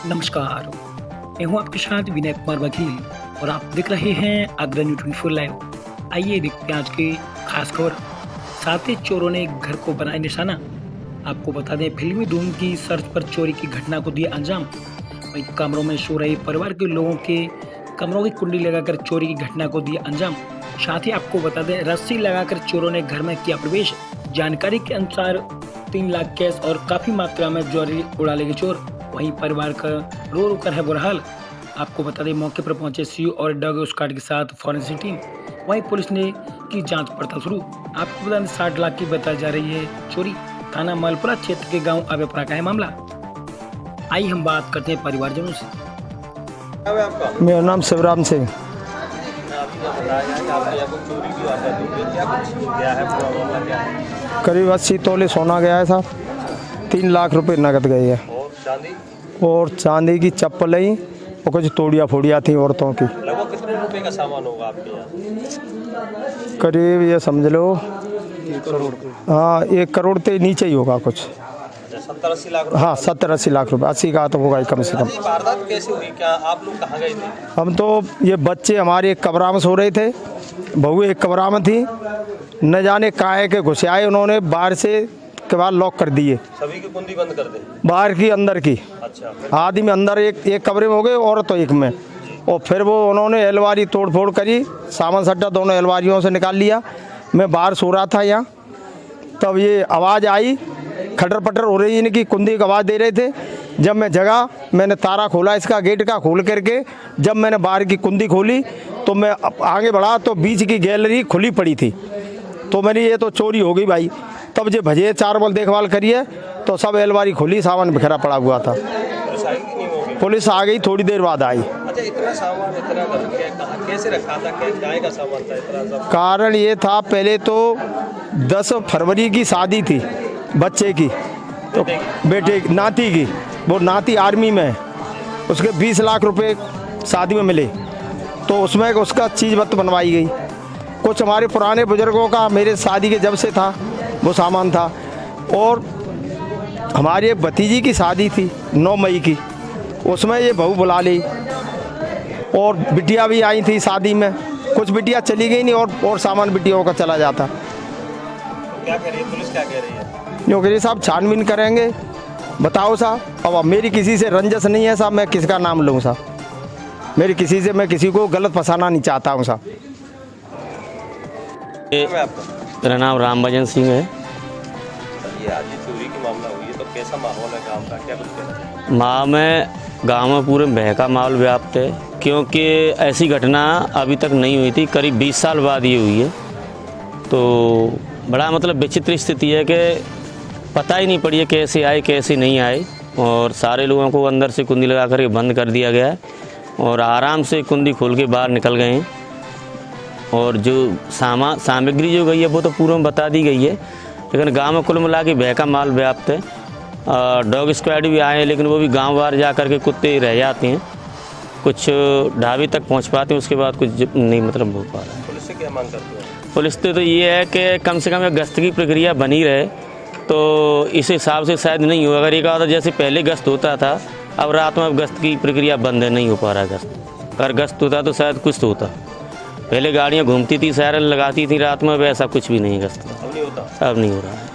नमस्कार, मैं हूं आपके साथ विनय कुमार वकील और आप देख रहे हैं अग्रणी 24 लाइव। आइए देखते हैं आज की खास खबर। 7 चोरों ने घर को बनाया निशाना। आपको बता दें, फिल्मी धूम की सर्च पर चोरी की घटना को दिया अंजाम। वहीं कमरों में सो रहे परिवार के लोगों के कमरों की कुंडी लगाकर चोरी की घटना को दिया अंजाम। साथ ही आपको बता दें, रस्सी लगाकर चोरों ने घर में किया प्रवेश। जानकारी के अनुसार 3 लाख कैश और काफी मात्रा में ज्वेलरी उड़ा लेंगे चोर। वहीं परिवार का रो रो कर है बुरा हाल। आपको बता दें, मौके पर पहुंचे सीयू और डॉग स्क्वाड के साथ फॉरेंसिक टीम। वहीं पुलिस ने की जांच पड़ताल शुरू। आपको बता दें, 60 लाख की बताई जा रही है चोरी। थाना मालपुरा क्षेत्र के गांव आवेपुरा का है मामला। आइए हम बात करते हैं परिवारजनों से। मेरा नाम शिवराम सिंह। करीब 80 तोले सोना गया है साहब। 3 लाख रुपए नकद गए हैं और चांदी की चप्पल ही और कुछ तोड़िया फोड़िया थी औरतों की। लगभग कितने रुपए का सामान होगा आपके यहाँ? करीब ये समझ लो 1 करोड़। हाँ, 1 करोड़ से नीचे ही होगा कुछ। 70-80 लाख? हाँ, 70-80 लाख रुपए। 80 का तो होगा ही कम से कम। ये वारदात कैसे हुई? क्या आप लोग कहाँ गए थे? हम तो ये बच्चे हमारे एक कमरा में सो रहे थे, बहू एक कमरा में थी। न जाने काहे के घुसे आए, उन्होंने बाहर से के बाद लॉक कर दिए। सभी की कुंडी बंद कर दे? बाहर की अंदर की। अच्छा। आदमी अंदर एक कमरे में हो गए और तो एक में। और फिर वो उन्होंने अलमारी तोड़ फोड़ करी, सामान सट्टा दोनों अलमारियों से निकाल लिया। मैं बाहर सो रहा था यहाँ, तब ये आवाज़ आई, खटर पटर हो रही, इनकी कुंडी की आवाज़ दे रहे थे। जब मैं जगा, मैंने तारा खोला इसका, गेट का खोल करके जब मैंने बाहर की कुंडी खोली तो मैं आगे बढ़ा तो बीच की गैलरी खुली पड़ी थी। तो मैंने ये तो चोरी हो गई भाई। तब जो भजे 4 बल देखभाल करिए तो सब अलमारी खुली, सामान बिखरा पड़ा हुआ था। पुलिस आ गई, थोड़ी देर बाद आई। अच्छा, इतना सामान इतना कैसे रखा था? क्या का सामान था इतना सब? कारण ये था, पहले तो 10 फरवरी की शादी थी बच्चे की, तो बेटे नाती की। वो नाती आर्मी में है, उसके 20 लाख रुपए शादी में मिले, तो उसमें उसका चीज़ बनवाई गई। कुछ हमारे पुराने बुजुर्गों का मेरे शादी के जब से था वो सामान था। और हमारी एक भतीजी की शादी थी 9 मई की, उसमें ये बहू बुला ली। और बिटिया भी आई थी शादी में, कुछ बिटिया चली गई नहीं और सामान बिटियों का चला जाता। क्या कह रही है पुलिस? क्या कह रही है? जो कह रही साहब छानबीन करेंगे। बताओ साहब, अब मेरी किसी से रंजस नहीं है साहब, मैं किसका नाम लूँ साहब? मेरी किसी से, मैं किसी को गलत फंसाना नहीं चाहता हूँ साहब। मेरा नाम रामभजन सिंह है। ये आज चोरी की मामला हुई है, तो कैसा माहौल है गांव का? क्या बोलते हैं? गांव में पूरे बहका माहौल व्याप्त है, क्योंकि ऐसी घटना अभी तक नहीं हुई थी। करीब 20 साल बाद ये हुई है। तो बड़ा विचित्र स्थिति है कि पता ही नहीं पड़ी है कैसे आए कैसे नहीं आए। और सारे लोगों को अंदर से कुंडी लगा कर बंद कर दिया गया है और आराम से कुंडी खोल के बाहर निकल गए हैं। और जो सामग्री जो गई है वो तो पूर्व में बता दी गई है, लेकिन गांव में कुल मिला के बहका माल व्याप्त है। डॉग स्क्वाड भी आए हैं, लेकिन वो भी गांव बाहर जा कर के कुत्ते रह जाते हैं, कुछ ढाबे तक पहुंच पाते हैं, उसके बाद कुछ नहीं हो पा रहा है। पुलिस से क्या मांग करते हैं? पुलिस से तो ये है कि कम से कम एक गश्त की प्रक्रिया बनी रहे, तो इस हिसाब से शायद नहीं हो। अगर एक आधा जैसे पहले गश्त होता था, अब रात में अब गश्त की प्रक्रिया बंद है, नहीं हो पा रहा है गश्त। अगर गश्त होता तो शायद कुछ तो होता। पहले गाड़ियाँ घूमती थी, सायरन लगाती थी रात में, वैसा कुछ भी नहीं है गश्त। अब नहीं होता? अब नहीं हो रहा है।